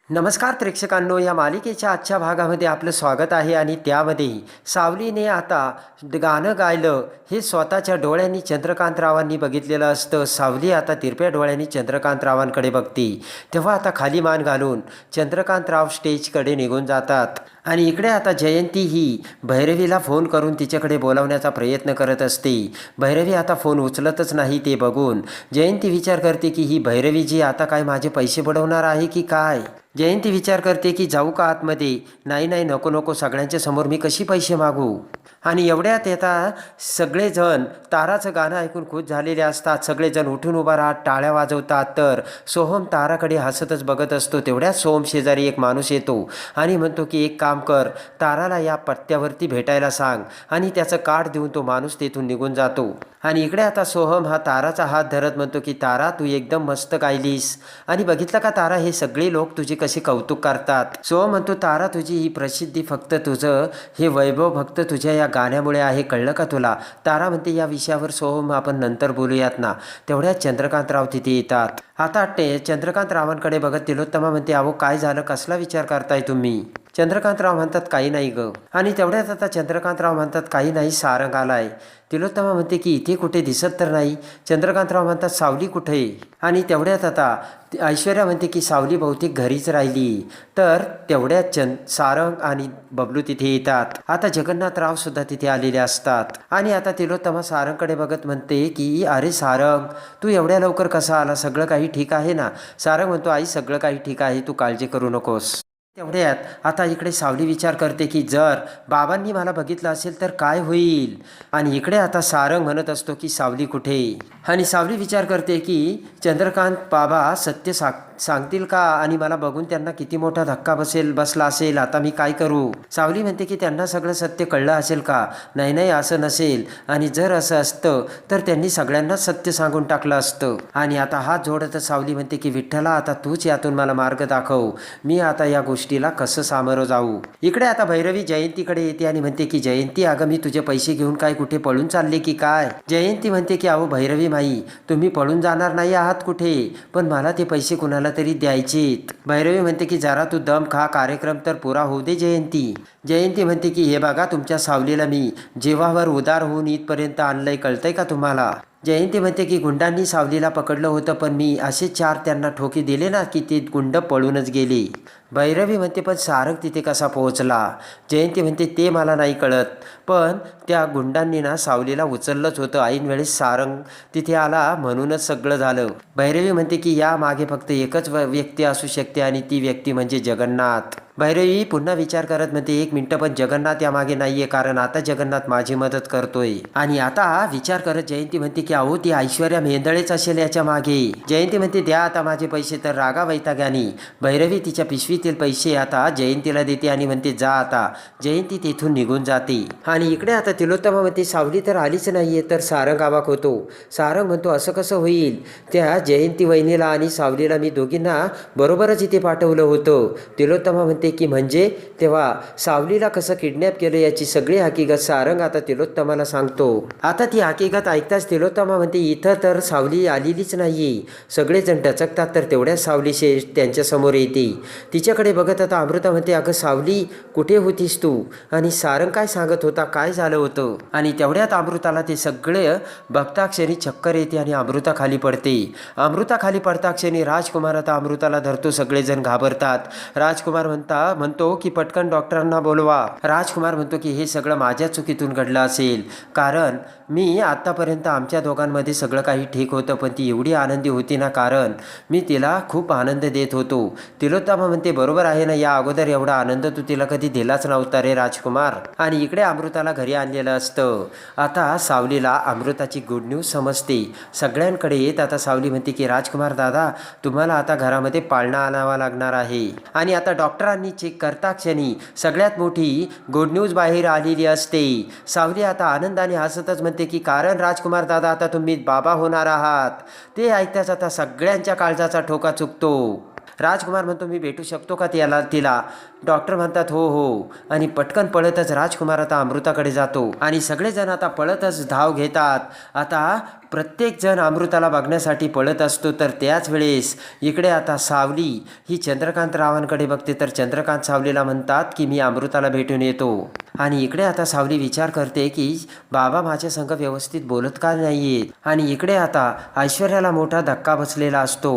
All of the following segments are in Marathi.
नमस्कार प्रेक्षकांनो, या मालिकेच्या आजच्या भागामध्ये आपलं स्वागत आहे. आणि त्यामध्ये सावलीने आता गाणं गायलं हे स्वतःच्या डोळ्यांनी चंद्रकांतरावांनी बघितलेलं असतं. सावली आता तिरप्या डोळ्यांनी चंद्रकांतरावांकडे बघते. तेव्हा आता खाली मान घालून चंद्रकांतराव स्टेजकडे निघून जातात. आणि इकडे आता जयंती ही भैरवीला फोन करून तिच्याकडे बोलावण्याचा प्रयत्न करत असते. भैरवी आता फोन उचलतच नाही. ते बघून जयंती विचार करते की ही भैरवी जी आता काय माझे पैसे बुडवणार आहे की काय. जयंती विचार करते की जाऊ का आतमध्ये. नाही नाही, नको नको, सगळ्यांच्या समोर मी कशी पैसे मागू. आणि एवढ्यात येता सगळेजण ताराचं गाणं ऐकून खुश झालेले असतात. सगळेजण उठून उभा राहत टाळ्या वाजवतात. तर सोहम ताराकडे हसतच बघत असतो. तेवढ्याच सोहम शेजारी एक माणूस येतो आणि म्हणतो की एक काम कर, ताराला या पत्त्यावरती भेटायला सांग. आणि त्याचं कार्ड देऊन तो माणूस तेथून निघून जातो. आणि इकडे आता सोहम हा ताराचा हात धरत म्हणतो की तारा, तू एकदम मस्त गायलीस. आणि बघितलं का तारा, हे सगळे लोक तुझे कसे कौतुक करतात. सोहम म्हणतो तारा, तुझी ही प्रसिद्धी फक्त तुझं हे वैभव फक्त तुझ्या या गाण्यामुळे आहे, कळलं का तुला. तारा म्हणते या विषयावर सोहम आपण नंतर बोलूयात ना. तेवढ्यात चंद्रकांतराव तिथे येतात. आता चंद्रकांतरावांकडे बघत तिलोत्तमा म्हणते, अहो काय झालं, कसला विचार करताय तुम्ही. चंद्रकांतराव म्हणतात काही नाही ग. आणि तेवढ्यात आता चंद्रकांतराव म्हणतात काही नाही, सारंग आलाय. तिलोत्तमा म्हणते की इथे कुठे दिसत तर नाही. चंद्रकांतराव म्हणतात सावली कुठे. आणि तेवढ्यात आता ऐश्वर्या म्हणते की सावली बहुतेक घरीच राहिली. तर तेवढ्यात सारंग आणि बबलू तिथे येतात. आता जगन्नाथराव सुद्धा तिथे आलेले असतात. आणि आता तिलोत्तमा सारंगकडे बघत म्हणते की अरे सारंग, तू एवढ्या लवकर कसा आला, सगळं काही ठीक आहे ना. सारंग म्हणतो आई सगळं काही ठीक आहे, तू काळजी करू नकोस. तेवढ्यात आता इकडे सावली विचार करते की जर बाबांनी मला बघितलं असेल तर काय होईल. आणि इकडे आता सारंग म्हणत असतो की सावली कुठे. आणि सावली विचार करते की चंद्रकांत बाबा सत्य सांगतील का, आणि मला बघून त्यांना किती मोठा धक्का बसला असेल. आता मी काय करू. सावली म्हणते की त्यांना सगळं सत्य कळलं असेल का. नाही नाही, असं नसेल. आणि जर असं असतं तर त्यांनी सगळ्यांनाच सत्य सांगून टाकलं असतं. आणि आता हात जोडतच सावली म्हणते की विठ्ठला, आता तूच यातून मला मार्ग दाखव. मी आता या गोष्टीला कसं सामोरं जाऊ. इकडे आता भैरवी जयंतीकडे येते आणि म्हणते की जयंती, अगं मी तुझे पैसे घेऊन काय कुठे पळून चालले की काय. जयंती म्हणते की अहो भैरवी माई, तुम्ही पळून जाणार नाही आहात कुठे, पण मला ते पैसे कुणाला तरी द्यायचेत. भैरवी म्हणते की जरा तू दम खा, कार्यक्रम तर पुरा होऊ दे जयंती. जयंती म्हणते की हे बघा, तुमच्या सावलीला मी जीवावर उदार होऊन इथपर्यंत आणलंय, कळतंय का तुम्हाला. जयंती म्हणते की गुंडांनी सावलीला पकडलं होतं, पण मी असे 4 त्यांना ठोके दिले ना की ते गुंड पळूनच गेले. भैरवी म्हणते पण सारंग तिथे कसा पोहोचला. जयंती म्हणते ते मला नाही कळत, पण त्या गुंडांनी ना सावलीला उचललंच होतं. ऐन वेळेस सारंग तिथे आला म्हणूनच सगळं झालं. भैरवी म्हणते की या मागे फक्त एकच व्यक्ती असू शकते आणि ती व्यक्ती म्हणजे जगन्नाथ. भैरवी पुन्हा विचार करत म्हणते एक मिनिट, पण जगन्नाथ यामागे नाहीये, कारण आता जगन्नाथ माझी मदत करतोय. आणि आता विचार करत जयंती म्हणते की अहो ती ऐश्वर्या मेंदळेच असेल याच्या मागे. जयंती म्हणते द्या आता माझे पैसे. तर रागा वैतागाने भैरवी तिच्या पिशवीतील पैसे आता जयंतीला देते आणि म्हणते जा आता. जयंती तेथून निघून जाते. आणि इकडे आता तिलोत्तमा म्हणते सावली तर आलीच नाहीये. तर सारंग अवाक होतो. सारंग म्हणतो असं कसं होईल, त्या जयंती वहिनीला आणि सावलीला मी दोघींना बरोबरच इथे पाठवलं होतं. तिलोत्तमा म्हणते की म्हणजे तेव्हा सावलीला कसं किडनॅप केलं याची सगळी हकीकत सारंग आता तिलोत्तमाला सांगतो. आता ती हकीकत ऐकताच तिलोत्तमा म्हणते इथं तर सावली आलेलीच नाहीये. सगळेजण टचकतात. तर तेवढ्याच सावली त्यांच्या समोर येते. तिच्याकडे बघत आता अमृता म्हणते अगं सावली कुठे होतीस तू. आणि सारंग काय सांगत होता, काय झालं होतं. आणि तेवढ्यात अमृताला ते सगळे बघताक्षणी चक्कर येते आणि अमृता खाली पडते. अमृता खाली पडताक्षणी राजकुमार आता अमृताला धरतो. सगळेजण घाबरतात. राजकुमार म्हणतो की पटकन डॉक्टरांना बोलवा. राजकुमार म्हणतो की हे सगळं माझ्या चुकीतून घडलं असेल, कारण मी आत्तापर्यंत आमच्या दोघांमध्ये सगळं काही ठीक होतं, पण ती एवढी आनंदी होती ना, कारण मी तिला खूप आनंद देत होतो. तिलोत्तमा म्हणते बरोबर आहे ना, या अगोदर एवढा आनंद तू तिला कधी दिलाच नव्हता रे राजकुमार. आणि इकडे अमृताला घरी आणलेलं असतं. आता सावलीला अमृताची गुड न्यूज समजते. सगळ्यांकडे येत आता सावली म्हणते की राजकुमार दादा, तुम्हाला आता घरामध्ये पाळणा आणावा लागणार आहे. आणि आता डॉक्टरांनी चेक करता क्षणी सगळ्यात मोठी गुड न्यूज बाहेर आलेली असते. सावली आता आनंदाने हसतच म्हणते की कारण राजकुमार दादा आता तुम्ही बाबा होणार आहात. ते ऐकताच आता सगळ्यांच्या काळजाचा ठोका चुकतो. राजकुमार म्हणतो मी भेटू शकतो का तिला. डॉक्टर म्हणतात हो हो. आणि पटकन पळतच राजकुमार आता अमृताकडे जातो. आणि सगळेजण आता पळतच धाव घेतात. आता प्रत्येकजण अमृताला बघण्यासाठी पळत असतो. तर त्याच वेळेस इकडे आता सावली ही चंद्रकांतरावांकडे बघते. तर चंद्रकांत सावलीला म्हणतात की मी अमृताला भेटून येतो. आणि इकडे आता सावली विचार करते की बाबा माझ्या संग व्यवस्थित बोलत का नाही आहेत. आणि इकडे आता ऐश्वर्याला मोठा धक्का बसलेला असतो.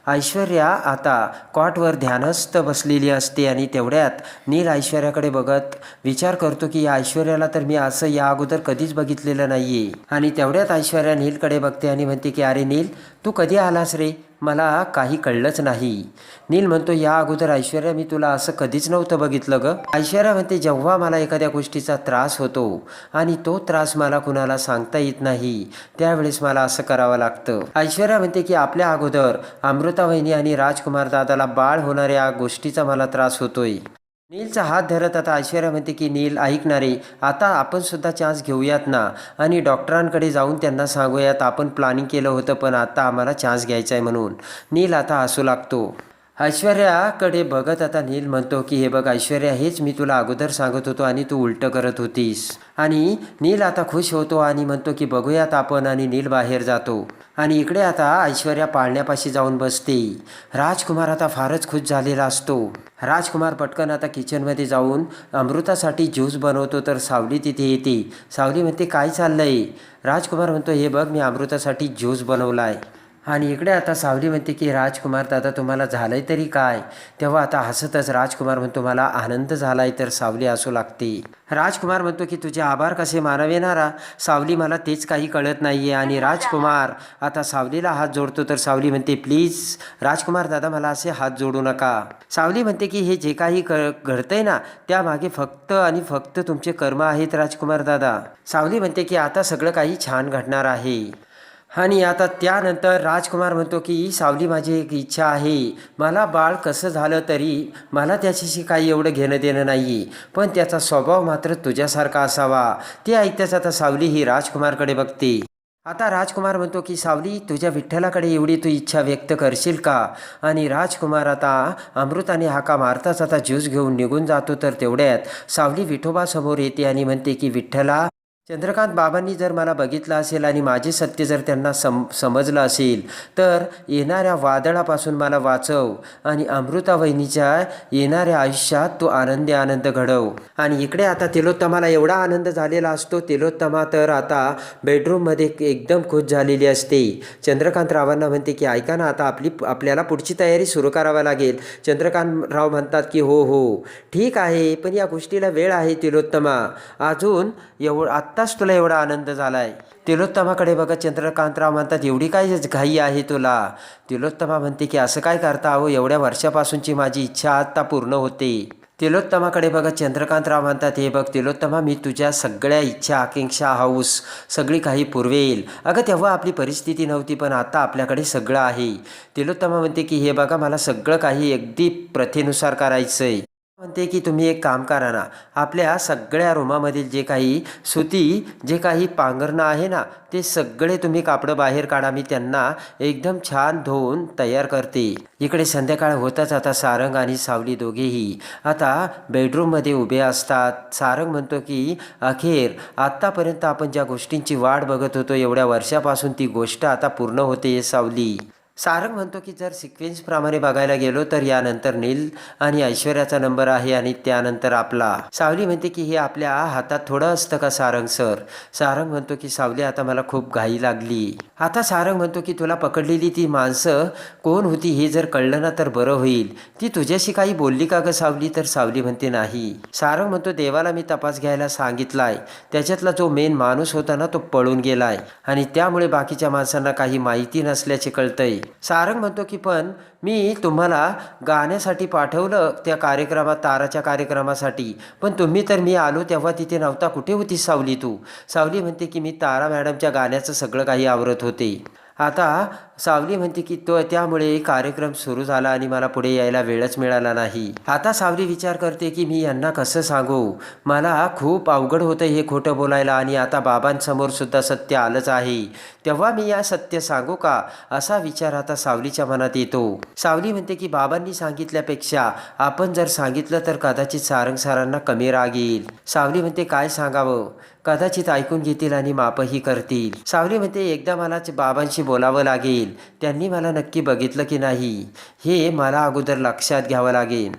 ऐश्वर्या आता कॉटवर ध्यानस्थ बसलेली असते आणि तेवढ्यात नील ऐश्वर्याकडे बघत विचार करतो की या ऐश्वर्याला तर मी असं या अगोदर कधीच बघितलेलं नाहीये. आणि तेवढ्यात ऐश्वर्या नीलकडे बघते आणि म्हणते की अरे नील, तू कधी आलास रे? मला काही कळलंच नाही. नील म्हणतो या अगोदर ऐश्वर्या मी तुला असं कधीच नव्हतं बघितलं ग. ऐश्वर्या म्हणते जेव्हा मला एखाद्या गोष्टीचा त्रास होतो आणि तो त्रास मला कुणाला सांगता येत नाही त्यावेळेस मला असं करावं लागतं. ऐश्वर्या म्हणते की आपल्या अगोदर अमृता वहिनी आणि राजकुमार दादाला बाळ होणाऱ्या गोष्टीचा मला त्रास होतोय. नीलचा हात धरत आता ऐश्वर्या म्हणते की नील ऐकणारे, आता आपण सुद्धा चान्स घेऊयात ना आणि डॉक्टरांकडे जाऊन त्यांना सांगूयात आपण प्लॅनिंग केलं होतं पण आता आम्हाला चान्स घ्यायचा आहे म्हणून. नील आता हसू लागतो. ऐश्वर्याकडे बघत आता नील म्हणतो की हे बघ ऐश्वर्या, हेच मी तुला अगोदर सांगत होतो आणि तू उलटं करत होतीस. आणि नील आता खुश होतो आणि म्हणतो की बघूयात आपण. आणि नील बाहेर जातो. आणि इकडे आता ऐश्वर्या पाळण्यापाशी जाऊन बसते. राजकुमार आता फारच खुश झालेला असतो. राजकुमार पटकन आता किचनमध्ये जाऊन अमृतासाठी ज्यूस बनवतो. तर सावली तिथे येते. सावली म्हणते काय चाललंय? राजकुमार म्हणतो हे बघ मी अमृतासाठी ज्यूस बनवला आहे. आणि इकडे आता सावली म्हणते की राजकुमार दादा तुम्हाला झालंय तरी काय? तेव्हा आता हसतच राजकुमार म्हणतो मला आनंद झालाय. तर सावली हसू लागते. राजकुमार म्हणतो की तुझे आभार कसे मानावे येणारा सावली, मला तेच काही कळत नाहीये. आणि राजकुमार आता सावलीला हात जोडतो. तर सावली म्हणते प्लीज राजकुमार दादा मला असे हात जोडू नका. सावली म्हणते की हे जे काही घडतंय ना त्यामागे फक्त आणि फक्त तुमचे कर्म आहेत राजकुमार दादा. सावली म्हणते की आता सगळं काही छान घडणार आहे. आणि आता त्यानंतर राजकुमार म्हणतो की सावली माझी एक इच्छा आहे, मला बाळ कसं झालं तरी मला त्याच्याशी काही एवढं घेणं देणं नाही पण त्याचा स्वभाव मात्र तुझ्यासारखा असावा. ते ऐकताच आता सावली ही राजकुमारकडे बघते. आता राजकुमार म्हणतो की सावली तुझ्या विठ्ठलाकडे एवढी तू इच्छा व्यक्त करशील का? आणि राजकुमार आता अमृताने हाका मारताच आता ज्यूस घेऊन निघून जातो. तर तेवढ्यात सावली विठोबासमोर येते आणि म्हणते की विठ्ठला, चंद्रकांत बाबांनी जर मला बघितलं असेल आणि माझे सत्य जर त्यांना समजलं असेल तर येणाऱ्या वादळापासून मला वाचव आणि अमृता वहिनीच्या येणाऱ्या आयुष्यात तो आनंदी आनंद घडव. आणि इकडे आता तिलोत्तमाला एवढा आनंद झालेला असतो. तिलोत्तमा तर आता बेडरूममध्ये एकदम खुश झालेली असते. चंद्रकांतरावांना म्हणते की ऐका ना आता आपल्याला पुढची तयारी सुरू करावी लागेल. चंद्रकांतराव म्हणतात की हो हो ठीक आहे पण या गोष्टीला वेळ आहे तिलोत्तमा, अजून आत्ताच तुला एवढा आनंद झालाय. तिलोत्तमाकडे बघत चंद्रकांतराव म्हणतात एवढी काय घाई आहे तुला? तिलोत्तमा म्हणते की असं काय करता अहो, एवढ्या वर्षापासूनची माझी इच्छा आत्ता पूर्ण होते. तिलोत्तमाकडे बघत चंद्रकांतराव म्हणतात हे बघ तिलोत्तमा, मी तुझ्या सगळ्या इच्छा आकांक्षा हौस सगळी काही पुरवेल. अगं तेव्हा आपली परिस्थिती नव्हती पण आता आपल्याकडे सगळं आहे. तिलोत्तमा म्हणते की हे बघा मला सगळं काही अगदी प्रथेनुसार करायचंय. म्हणते की तुम्ही एक काम करा ना, आपल्या सगळ्या रूमामधील जे काही सुती जे काही पांघरणं आहे ना ते सगळे तुम्ही कापडं बाहेर काढा, मी त्यांना एकदम छान धुवून तयार करते. इकडे संध्याकाळ होताच आता सारंग आणि सावली दोघेही आता बेडरूममध्ये उभे असतात. सारंग म्हणतो की अखेर आत्तापर्यंत आपण ज्या गोष्टींची वाट बघत होतो एवढ्या वर्षापासून ती गोष्ट आता पूर्ण होते सावली. सारंग म्हणतो की जर सिक्वेन्सप्रमाणे बघायला गेलो तर यानंतर नील आणि ऐश्वर्याचा नंबर आहे आणि त्यानंतर आपला. सावली म्हणते की हे आपल्या हातात थोडं असतं का सारंग सर? सारंग म्हणतो की सावली आता मला खूप घाई लागली. आता सारंग म्हणतो की तुला पकडलेली ती माणसं कोण होती हे जर कळलं ना तर बरं होईल. ती तुझ्याशी काही बोलली का ग सावली? तर सावली म्हणते नाही. सारंग म्हणतो देवाला मी तपास घ्यायला सांगितलाय, त्याच्यातला जो मेन माणूस होता ना तो पळून गेलाय आणि त्यामुळे बाकीच्या माणसांना काही माहिती नसल्याचे कळतंय. सारंग म्हणतो की पण मी तुम्हाला गाण्यासाठी पाठवलं त्या कार्यक्रमात, ताराच्या कार्यक्रमासाठी, पण तुम्ही तर मी आलो तेव्हा तिथे नव्हता. कुठे होती सावली तू? सावली म्हणते की मी तारा मॅडमच्या गाण्याचं सगळं काही आवरत होते. आता सावली म्हणते की त्यामुळे कार्यक्रम सुरू झाला आणि मला पुढे यायला वेळच मिळाला नाही. आता सावली विचार करते की मी यांना कसं सांगू, मला खूप अवघड होतं हे खोटं बोलायला आणि आता बाबांसमोर सुद्धा सत्य आलंच आहे. तेव्हा मी या सत्य सांगू का, असा विचार आता सावलीच्या मनात येतो. सावली म्हणते की बाबांनी सांगितल्यापेक्षा आपण जर सांगितलं तर कदाचित सारंग सरांना कमी राग येईल. सावली म्हणते काय सांगावं, कदाचित ऐकून घेतील आणि माफही करतील. सावली म्हणते एकदा मला बाबांशी बोलावं लागेल, त्यांनी मला नक्की बघितलं की नाही हे मला अगोदर लक्षात घ्यावं लागेल.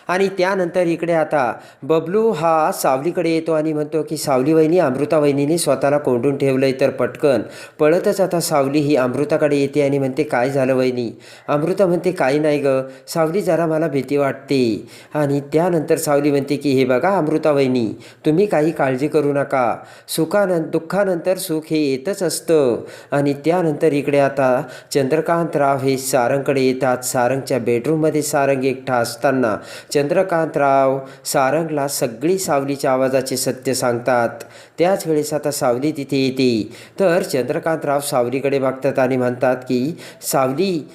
आणि त्यानंतर इकडे आता बबलू हा सावलीकडे येतो आणि म्हणतो की सावली वहिनी, अमृता वहिनीने स्वतःला कोंडून ठेवलंय. तर पटकन पळतच आता सावली ही अमृताकडे येते आणि म्हणते काय झालं वहिनी. अमृता म्हणते काही नाही ग सावली, जरा मला भीती वाटते. आणि त्यानंतर सावली म्हणते की हे बघा अमृता वहिनी, तुम्ही काही काळजी करू नका, दुःखानंतर सुख हे येतच असतं. आणि त्यानंतर इकडे आता चंद्रकांतराव हे सारंगकडे येतात. सारंगच्या बेडरूममध्ये सारंग एकटा असताना चंद्रकांतराव सारंगला सगळी सावलीच्या आवाजाचे सत्य सांगतात. त्याच वेळेस आता सावली तिथे येते. तर चंद्रकांतराव सावलीकडे बघतात आणि म्हणतात की सावली,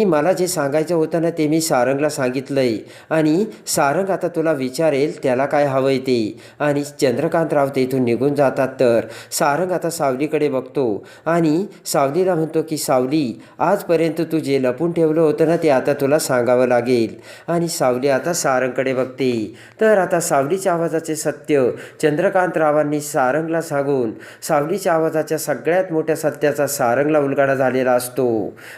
मला जे सांगायचं होतं ना ते मी सारंगला सांगितलंय आणि सारंग आता तुला विचारेल त्याला काय हवंय ते. आणि चंद्रकांतराव तेथून निघून जातात. तर सारंग आता सावलीकडे बघतो आणि सावलीला म्हणतो की सावली, आजपर्यंत तू जे लपून ठेवलं होतं ना ते आता तुला सांगावं लागेल. आणि सावली आता सारंगकडे बघते. तर आता सावलीच्या आवाजाचे सत्य चंद्रकांतरावांनी सारंगला सांगून सावलीच्या आवाजाच्या सगळ्यात मोठ्या सत्याचा सारंगला उलगडा झालेला असतो.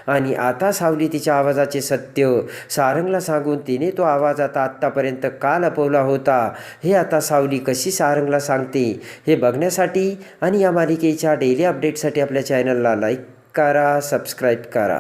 आणि आता सावली तिच्या आवाजाचे सत्य सारंगला सांगून तिने तो आवाज आता आत्तापर्यंत का लपवला होता हे आता सावली कशी सारंगला सांगते हे बघण्यासाठी आणि या मालिकेच्या डेली अपडेटसाठी आपल्या चॅनलला लाईक करा, सबस्क्राईब करा.